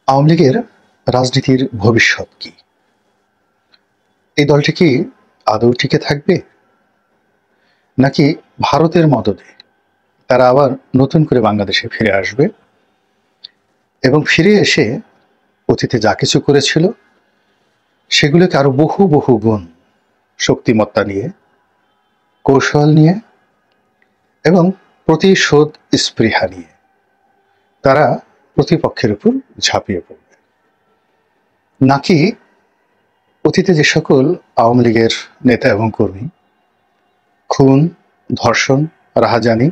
আওয়ামী লীগের রাজনীতির ভবিষ্যৎ কি? এই দলটি কি আদৌ টিকে থাকবে, নাকি ভারতের মদদে তারা আবার নতুন করে বাংলাদেশে ফিরে আসবে এবং ফিরে এসে অতীতে যা কিছু করেছিল সেগুলোকে আরো বহু বহু গুণ শক্তিমত্তা নিয়ে, কৌশল নিয়ে এবং প্রতিশোধ স্পৃহা নিয়ে তারা প্রতিপক্ষের উপর ঝাঁপিয়ে পড়বে, নাকি অতীতে যে সকল আওয়ামী লীগের নেতা এবং কর্মী খুন, ধর্ষণ, রাহাজানি,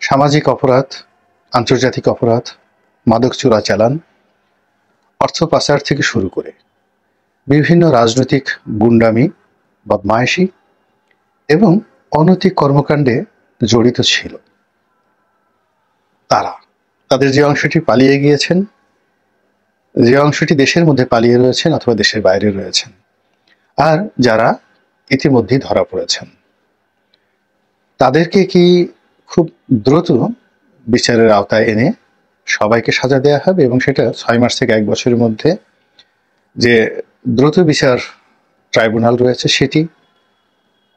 সামাজিক অপরাধ, আন্তর্জাতিক অপরাধ, মাদক চোরাচালান, অর্থ পাচার থেকে শুরু করে বিভিন্ন রাজনৈতিক গুন্ডামি, বদমায়েশি এবং অনৈতিক কর্মকাণ্ডে জড়িত ছিল, তাদের যে অংশটি পালিয়ে গিয়েছেন, যে অংশটি দেশের মধ্যে পালিয়ে রয়েছেন অথবা দেশের বাইরে রয়েছেন, আর যারা ইতিমধ্যেই ধরা পড়েছেন, তাদেরকে কি খুব দ্রুত বিচারের আওতায় এনে সবাইকে সাজা দেওয়া হবে এবং সেটা ৬ মাস থেকে ১ বছরের মধ্যে যে দ্রুত বিচার ট্রাইব্যুনাল রয়েছে সেটি,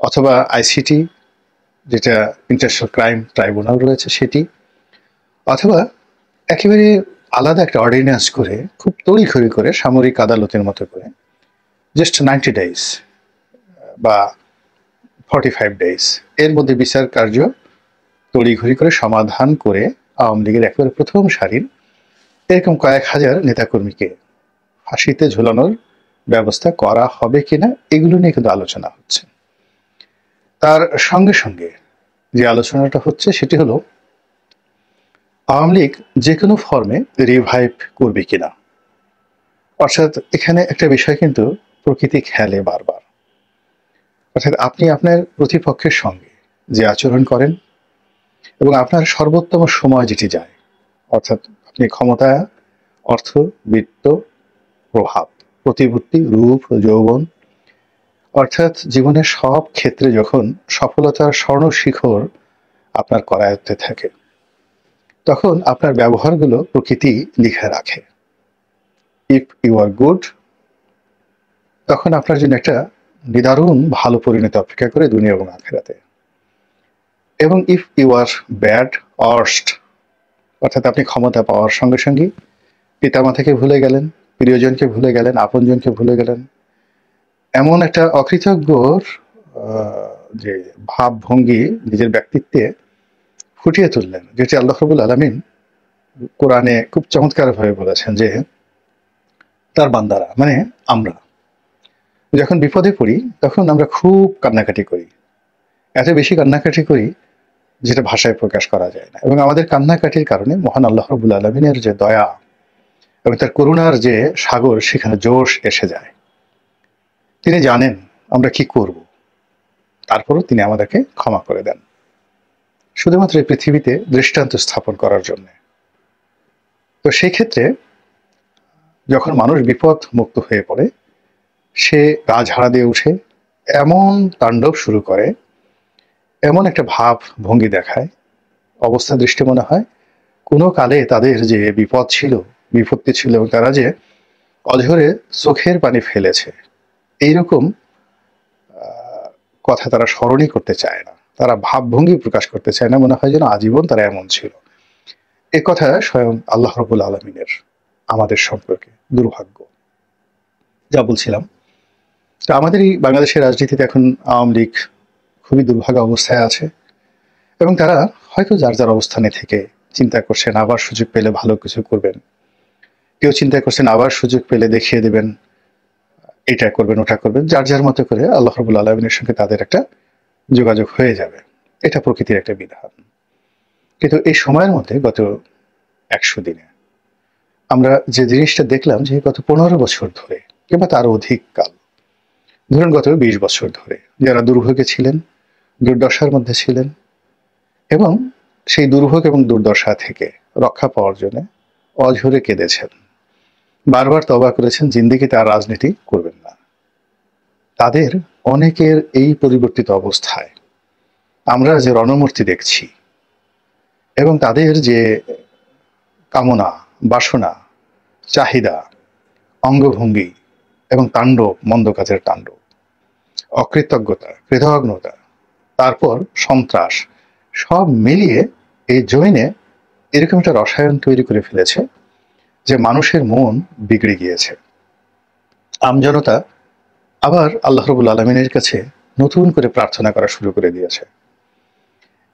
অথবা আইসিটি যেটা ইন্টারন্যাশনাল ক্রাইম ট্রাইব্যুনাল রয়েছে সেটি, অথবা একেবারে আলাদা একটা অর্ডিন্যান্স করে খুব তড়িঘড়ি করে সামরিক আদালতের মতো করে জাস্ট 90 ডেজ বা 45 ডেজ এর মধ্যে বিচার কার্য তড়িঘড়ি করে সমাধান করে আওয়ামী লীগের একেবারে প্রথম সারির এরকম কয়েক হাজার নেতাকর্মীকে ফাঁসিতে ঝুলানোর ব্যবস্থা করা হবে কিনা, এগুলো নিয়ে কিন্তু আলোচনা হচ্ছে। তার সঙ্গে সঙ্গে যে আলোচনাটা হচ্ছে সেটি হলো আওয়ামী লীগ যে কোনো ফর্মে রিভাইভ করবে কিনা। অর্থাৎ এখানে একটা বিষয় কিন্তু প্রকৃতি খেলে বারবার, অর্থাৎ আপনি আপনার প্রতিপক্ষের সঙ্গে যে আচরণ করেন এবং আপনার সর্বোত্তম সময় যেটি যায়, অর্থাৎ আপনি ক্ষমতা, অর্থ, বিত্ত, প্রভাব, প্রতিপত্তি, রূপ, যৌবন, অর্থাৎ জীবনের সব ক্ষেত্রে যখন সফলতার স্বর্ণ শিখর আপনার করায়ত্তে থাকে, তখন আপনার ব্যবহারগুলো প্রকৃতি লিখে রাখে। ইফ ইউ আর গুড, তখন আপনার জন্য একটা নিদারুণ ভালো পরিণতি অপেক্ষা করে দুনিয়া এবং আখেরাতে। এবং if you are bad, worst, অর্থাৎ আপনি ক্ষমতা পাওয়ার সঙ্গে সঙ্গে পিতামাতাকে ভুলে গেলেন, প্রিয়জনকে ভুলে গেলেন, আপনজনকে ভুলে গেলেন, এমন একটা অকৃতজ্ঞর যে ভাবভঙ্গি নিজের ব্যক্তিত্বে ফুটিয়ে তুললেন, যেটি আল্লাহ রাব্বুল আলামিন কোরআনে খুব চমৎকারভাবে বলেছেন যে তার বান্দারা মানে আমরা যখন বিপদে পড়ি তখন আমরা খুব কান্নাকাটি করি, এত বেশি কান্নাকাটি করি যেটা ভাষায় প্রকাশ করা যায় না। এবং আমাদের কান্নাকাটির কারণে মহান আল্লাহ রাব্বুল আলামিনের যে দয়া এবং তার করুণার যে সাগর, সেখানে জোশ এসে যায়। তিনি জানেন আমরা কি করব, তারপরও তিনি আমাদেরকে ক্ষমা করে দেন, শুধুমাত্র এই পৃথিবীতে দৃষ্টান্ত স্থাপন করার জন্য। তো সেই ক্ষেত্রে যখন মানুষ বিপদ মুক্ত হয়ে পড়ে, সে গা ঝাড়া দিয়ে উঠে এমন তাণ্ডব শুরু করে, এমন একটা ভাব ভঙ্গি দেখায়, অবস্থা দৃষ্টি মনে হয় কোনো কালে তাদের যে বিপদ ছিল, বিপত্তি ছিল, এবং তারা যে অঝরে চোখের পানি ফেলেছে, এইরকম কথা তারা স্মরণই করতে চায় না, তারা ভাবভঙ্গি প্রকাশ করতে চায় না, মনে হয় যেন আজীবন তারা এমন ছিল। এ কথা স্বয়ং আল্লাহ রাব্বুল আলামিনের আমাদের সম্পর্কে দুর্ভাগ্য। যা বলছিলাম, তো আমাদের এই বাংলাদেশের রাজনীতিতে এখন আওয়ামী লীগ খুবই দুর্ভাগ্য অবস্থায় আছে এবং তারা হয়তো যার যার অবস্থানে থেকে চিন্তা করছেন আবার সুযোগ পেলে ভালো কিছু করবেন, কেউ চিন্তা করছেন আবার সুযোগ পেলে দেখিয়ে দেবেন এটা করবেন ওটা করবেন, যার যার মতো করে আল্লাহ রাব্বুল আলামিনের সঙ্গে তাদের একটা যোগাযোগ হয়ে যাবে, এটা প্রকৃতির একটা বিধান। কিন্তু এই সময়ের মধ্যে গত ১০০ দিনে আমরা যে জিনিসটা দেখলাম যে গত ১৫ বছর ধরে কিংবা তারও অধিক কাল, ধরুন গত ২০ বছর ধরে যারা দুর্ভোগে ছিলেন, দুর্দশার মধ্যে ছিলেন এবং সেই দুর্ভোগ এবং দুর্দশা থেকে রক্ষা পাওয়ার জন্য অঝরে কেঁদেছেন, বারবার তওবা করেছেন জিন্দেগিতে আর রাজনীতি করবেন না, তাদের অনেকের এই পরিবর্তিত অবস্থায় আমরা যে রণমূর্তি দেখছি এবং তাদের যে কামনা, বাসনা, চাহিদা, অঙ্গভঙ্গি এবং তাণ্ডব, মন্দ কাজের তাণ্ডব, অকৃতজ্ঞতা, কৃতঘ্নতা, তারপর সন্ত্রাস, সব মিলিয়ে এই জমিনে এরকম একটা রসায়ন তৈরি করে ফেলেছে যে মানুষের মন বিগড়ে গিয়েছে। আমজনতা আবার আল্লাহ রাব্বুল আলামিনের কাছে নতুন করে প্রার্থনা করা শুরু করে দিয়েছে,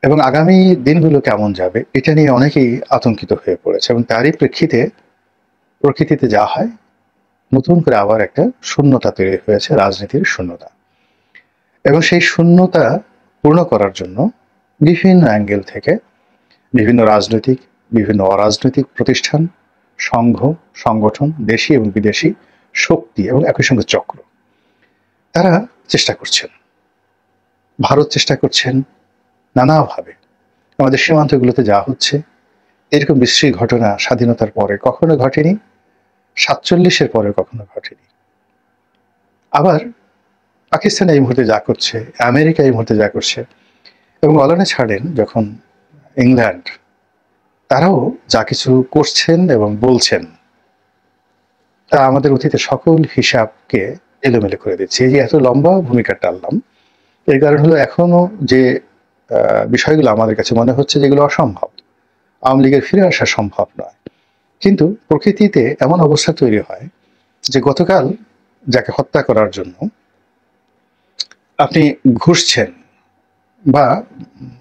এবং আগামী দিনগুলো কেমন যাবে এটা নিয়ে অনেকেই আতঙ্কিত হয়ে পড়েছে। এবং তারই প্রেক্ষিতে প্রকৃতিতে যা হয়, নতুন করে আবার একটা শূন্যতা তৈরি হয়েছে, রাজনীতির শূন্যতা। এবং সেই শূন্যতা পূর্ণ করার জন্য বিভিন্ন অ্যাঙ্গেল থেকে বিভিন্ন রাজনৈতিক, বিভিন্ন অরাজনৈতিক প্রতিষ্ঠান, সংঘ, সংগঠন, দেশি এবং বিদেশি শক্তি এবং একই সঙ্গে চক্র, তারা চেষ্টা করছেন। ভারত চেষ্টা করছেন নানাভাবে। আমাদের সীমান্তগুলোতে যা হচ্ছে, এরকম বিশ্রী ঘটনা স্বাধীনতার পরে কখনো ঘটেনি, 47-এর পরে কখনো ঘটেনি। আবার পাকিস্তান এই মুহূর্তে যা করছে, আমেরিকা এই মুহূর্তে যা করছে, এবং অলানে ছাড়েন যখন ইংল্যান্ড, তারাও যা কিছু করছেন এবং বলছেন, তা আমাদের অতীতের সকল হিসাবকে এলোমেলো করে দিচ্ছে। এই যে এত লম্বা ভূমিকা টানলাম, এর কারণ হলো এখনো যে বিষয়গুলো আমাদের কাছে মনে হচ্ছে যেগুলো অসম্ভব, আওয়ামী লীগের ফিরে আসা সম্ভব নয়। কিন্তু প্রকৃতিতে এমন অবস্থা তৈরি হয় যে গতকাল যাকে হত্যা করার জন্য আপনি ঘুষছেন বা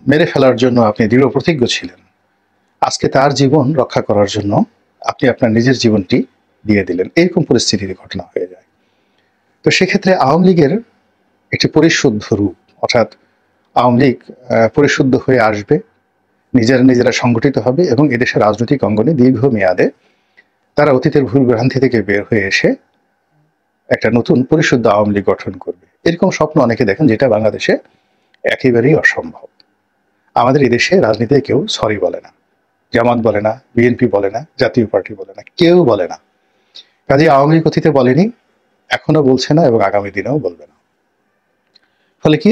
মেরে ফেলার জন্য আপনি দৃঢ় প্রতিজ্ঞ ছিলেন, আজকে তার জীবন রক্ষা করার জন্য আপনি আপনার নিজের জীবনটি দিয়ে দিলেন। এরকম পরিস্থিতির ঘটনা হয়ে যায়। তো সেক্ষেত্রে আওয়ামী লীগের একটি পরিশুদ্ধ রূপ, অর্থাৎ আওয়ামী লীগ পরিশুদ্ধ হয়ে আসবে, নিজেরা সংগঠিত হবে এবং এদেশের রাজনৈতিক অঙ্গনে দীর্ঘমেয়াদে তারা অতীতের ভুল ভ্রান্তি থেকে বের হয়ে এসে একটা নতুন পরিশুদ্ধ আওয়ামী লীগ গঠন করবে। এরকম স্বপ্ন অনেকে দেখেন, যেটা বাংলাদেশে একেবারেই অসম্ভব। আমাদের এই দেশে রাজনীতিতে কেউ সরি বলে না, জামাত বলে না, বিএনপি বলে না, জাতীয় পার্টি বলে না, কেউ বলে না। কাজে আওয়ামী লীগ অতীতে বলেনি, এখনো বলছে না এবং আগামী দিনেও বলবে না। ফলে কি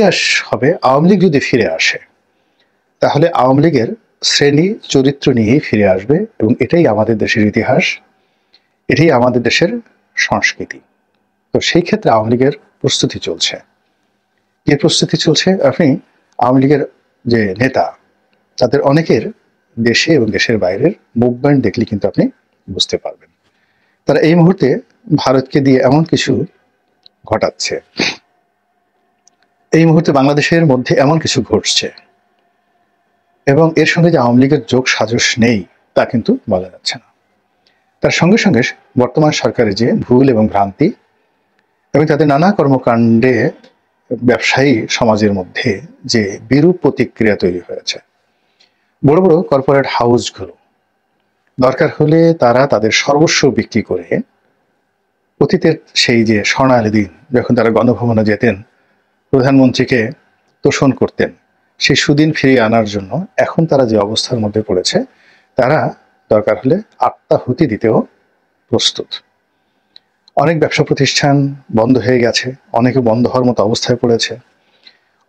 হবে, আওয়ামী লীগ যদি ফিরে আসে তাহলে আওয়ামী লীগের শ্রেণী চরিত্র নিয়েই ফিরে আসবে, এবং এটাই আমাদের দেশের ইতিহাস, এটাই আমাদের দেশের সংস্কৃতি। তো সেই ক্ষেত্রে আওয়ামী লীগের প্রস্তুতি চলছে। কি প্রস্তুতি চলছে? আপনি আওয়ামী লীগের যে নেতা, তাদের অনেকের দেশে এবং দেশের বাইরের মুভমেন্ট দেখলে কিন্তু আপনি বুঝতে পারবেন। তারা এই মুহূর্তে ভারতকে দিয়ে এমন কিছু ঘটাচ্ছে, এই মুহূর্তে বাংলাদেশের মধ্যে এমন কিছু ঘটছে, এবং এর সঙ্গে যে আওয়ামী লীগের যোগ সাজস নেই তা কিন্তু বলা যাচ্ছে না। তার সঙ্গে সঙ্গে বর্তমান সরকারের যে ভুল এবং ভ্রান্তি এবং তাদের নানা কর্মকাণ্ডে ব্যবসায়ী সমাজের মধ্যে যে বিরূপ প্রতিক্রিয়া তৈরি হয়েছে, বড় বড় কর্পোরেট হাউসগুলো দরকার হলে তারা তাদের সর্বস্ব বিক্রি করে অতীতের সেই যে স্বর্ণালী দিন যখন তারা গণভবনে যেতেন, প্রধানমন্ত্রীকে তোষণ করতেন, সেই সুদিন ফিরিয়ে আনার জন্য এখন তারা যে অবস্থার মধ্যে পড়েছে, তারা দরকার হলে আত্মাহুতি দিতেও প্রস্তুত। অনেক ব্যবসা প্রতিষ্ঠান বন্ধ হয়ে গেছে, অনেকে বন্ধ হওয়ার মতো অবস্থায় পড়েছে,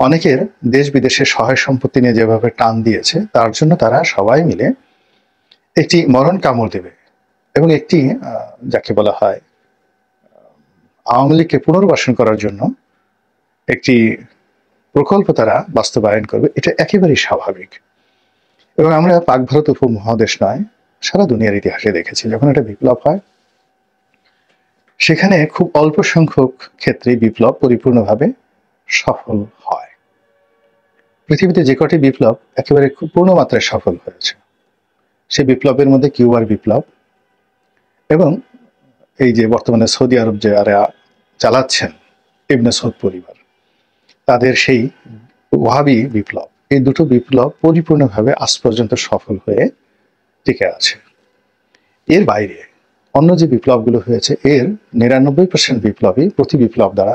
অনেকের দেশ বিদেশের সহায় সম্পত্তি নিয়ে যেভাবে টান দিয়েছে, তার জন্য তারা সবাই মিলে একটি মরণ কামড় দেবে এবং একটি যাকে বলা হয় আওয়ামী লীগকে পুনর্বাসন করার জন্য একটি প্রকল্প তারা বাস্তবায়ন করবে। এটা একেবারেই স্বাভাবিক। এবং আমরা পাক ভারত উপমহাদেশ নয়, সারা দুনিয়ার ইতিহাসে দেখেছি যখন একটা বিপ্লব হয়, সেখানে খুব অল্প সংখ্যক ক্ষেত্রে বিপ্লব পরিপূর্ণভাবে সফল হয়। পৃথিবীতে যে কটি বিপ্লব একেবারে খুব পূর্ণমাত্রায় সফল হয়েছে, সেই বিপ্লবের মধ্যে কিউবার বিপ্লব এবং এই যে বর্তমানে সৌদি আরব যে চালাচ্ছেন ইবনে সৌদ পরিবার, তাদের সেই ওয়াহাবি বিপ্লব, এই দুটো বিপ্লব পরিপূর্ণভাবে আজ পর্যন্ত সফল হয়ে টিকে আছে। এর বাইরে অন্য যে বিপ্লবগুলো হয়েছে, এর 99% বিপ্লবই প্রতি বিপ্লব দ্বারা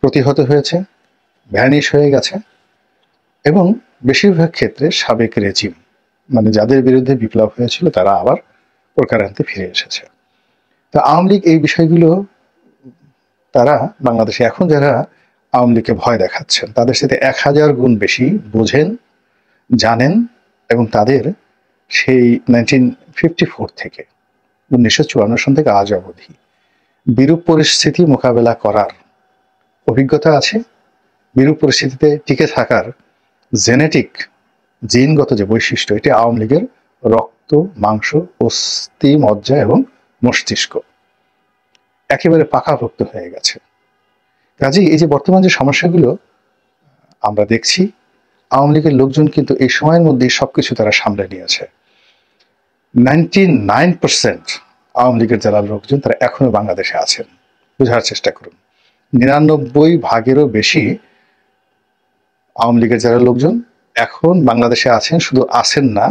প্রতিহত হয়েছে, ভ্যানিশ হয়ে গেছে, এবং বেশিরভাগ ক্ষেত্রে সাবেক রেজিম, মানে যাদের বিরুদ্ধে বিপ্লব হয়েছিল, তারা আবার প্রকারান্তে ফিরে এসেছে। তো আওয়ামী লীগ এই বিষয়গুলো, তারা বাংলাদেশে এখন যারা আওয়ামী লীগকে ভয় দেখাচ্ছেন, তাদের সাথে 1000 গুণ বেশি বোঝেন, জানেন, এবং তাদের সেই 1954 থেকে 1954 সন থেকে আজ অবধি বিরূপ পরিস্থিতি মোকাবেলা করার অভিজ্ঞতা আছে, বিরূপ পরিস্থিতিতে টিকে থাকার জেনেটিক জিনগত যে বৈশিষ্ট্য, এটি আওয়ামী লীগের রক্ত, মাংস, অস্থি, মজ্জা এবং মস্তিষ্ক একেবারে পাকাভুক্ত হয়ে গেছে। কাজেই এই যে বর্তমান যে সমস্যাগুলো আমরা দেখছি, আওয়ামী লীগের লোকজন কিন্তু এই সময়ের মধ্যেই সবকিছু তারা সামলে নিয়েছে। 99% আওয়ামী লীগের যারা লোকজন তারা এখনো বাংলাদেশে আছেন। বোঝার চেষ্টা করুন, 99% বেশি আওয়ামী লীগের যারা লোকজন এখন বাংলাদেশে আছেন, শুধু আছেন না,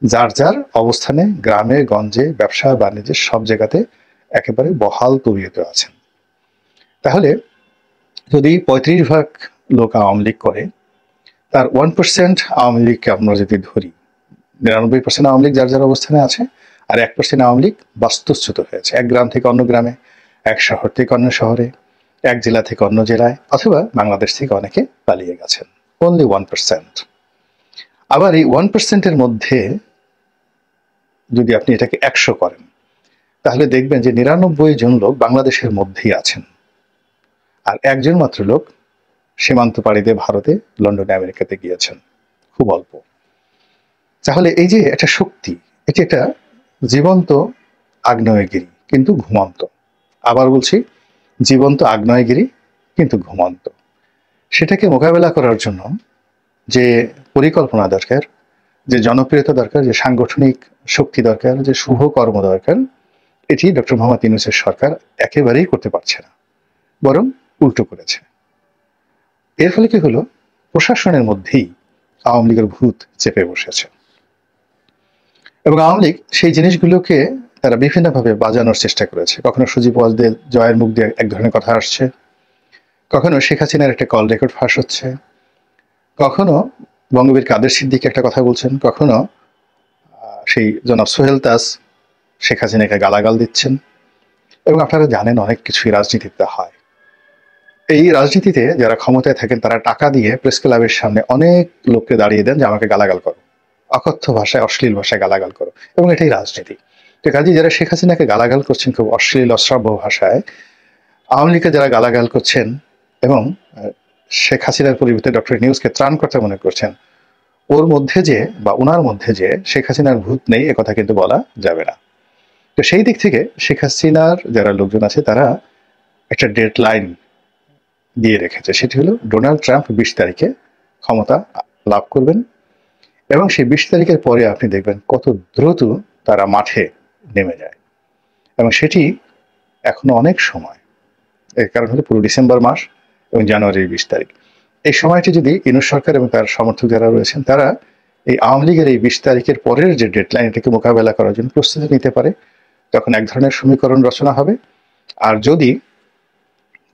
যার যার অবস্থানে গ্রামে গঞ্জে ব্যবসা বাণিজ্যে সব জায়গাতে একেবারে বহাল তবিয়তে আছেন। তাহলে যদি 35% লোক আওয়ামী লীগ করে, তার 1% আওয়ামী লীগকে আমরা যদি ধরি, 99% আওয়ামী লীগ যার যার অবস্থানে আছে, আর 1% আওয়ামী লীগ বাস্তুচ্যুত হয়েছে, এক গ্রাম থেকে অন্য গ্রামে, এক শহর থেকে অন্য শহরে, এক জেলা থেকে অন্য জেলায়, অথবা বাংলাদেশ থেকে অনেকে পালিয়ে গেছেন। অনলি 1%। আবার এই 1%-এর মধ্যে যদি আপনি এটাকে 100 করেন, তাহলে দেখবেন যে 99 জন লোক বাংলাদেশের মধ্যেই আছেন, আর একজন মাত্র লোক সীমান্ত পাড়ি দিয়ে ভারতে, লন্ডনে, আমেরিকাতে গিয়েছেন, খুব অল্প। তাহলে এই যে একটা শক্তি, এটি একটা জীবন্ত আগ্নেয়গিরি কিন্তু ঘুমন্ত। আবার বলছি, জীবন্ত আগ্নেয়গিরি কিন্তু ঘুমন্ত। সেটাকে মোকাবেলা করার জন্য যে পরিকল্পনা দরকার, যে জনপ্রিয়তা দরকার, যে সাংগঠনিক শক্তি দরকার, যে শুভ কর্ম দরকার, এটি ডক্টর মোহাম্মদ ইউনূসের সরকার একেবারেই করতে পারছে না, বরং উল্টো করেছে। এর ফলে কি হলো, প্রশাসনের মধ্যেই আওয়ামী লীগের ভূত চেপে বসেছে এবং আওয়ামী লীগ সেই জিনিসগুলোকে তারা বিভিন্নভাবে বাজানোর চেষ্টা করেছে। কখনো সুজীব ওয়াজদের জয়ের মুখ দিয়ে এক ধরনের কথা আসছে, কখনো শেখ হাসিনার একটা কল রেকর্ড ফাঁস হচ্ছে, কখনো বঙ্গবীর কাদের সিদ্দিকী একটা কথা বলছেন, কখনো সেই জনাব সোহেল তাজ শেখ হাসিনাকে গালাগাল দিচ্ছেন। এবং আপনারা জানেন অনেক কিছুই রাজনীতিতে হয়। এই রাজনীতিতে যারা ক্ষমতায় থাকেন তারা টাকা দিয়ে প্রেস ক্লাবের সামনে অনেক লোককে দাঁড়িয়ে দেন যে আমাকে গালাগাল করো, অকথ্য ভাষায়, অশ্লীল ভাষায় গালাগাল করো, এবং এটাই রাজনীতি। তো কাজে যারা শেখ হাসিনাকে গালাগাল করছেন খুব অশ্লীল অশ্রাব্য ভাষায়, আওয়ামী লীগকে যারা গালাগাল করছেন এবং শেখ হাসিনার পরিবর্তে ডক্টর ইউনূসকে ত্রাণকর্তা মনে করছেন, ওর মধ্যে যে বা ওনার মধ্যে যে শেখ হাসিনার ভূত নেই, একথা কিন্তু বলা যাবে না। তো সেই দিক থেকে শেখ হাসিনার যারা লোকজন আছে তারা একটা ডেডলাইন দিয়ে রেখেছে, সেটি হলো ডোনাল্ড ট্রাম্প 20 তারিখে ক্ষমতা লাভ করবেন, এবং সেই 20 তারিখের পরে আপনি দেখবেন কত দ্রুত তারা মাঠে নেমে যায়। এবং সেটি এখনো অনেক সময়, এর কারণ হলো পুরো ডিসেম্বর মাস এবং জানুয়ারির 20 তারিখ। এই সময়টি যদি ইউনূস সরকার এবং তার সমর্থক যারা রয়েছেন তারা এই আওয়ামী লীগের এই 20 তারিখের পরের যে ডেডলাইন, এটাকে মোকাবেলা করার জন্য প্রস্তুতি নিতে পারে, তখন এক ধরনের সমীকরণ রচনা হবে। আর যদি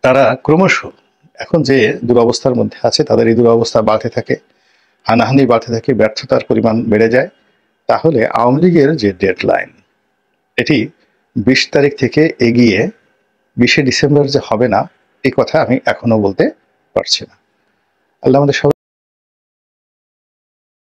তারা ক্রমশ এখন যে দুরবস্থার মধ্যে আছে, তাদের এই দুরবস্থা বাড়তে থাকে, হানাহানি বাড়তে থাকে, ব্যর্থতার পরিমাণ বেড়ে যায়, তাহলে আওয়ামী লীগের যে ডেডলাইন, এটি 20 তারিখ থেকে এগিয়ে 20শে ডিসেম্বর যে হবে না, এই কথা আমি এখনো বলতে পারছি না। আল্লাহ আমাদের সবাই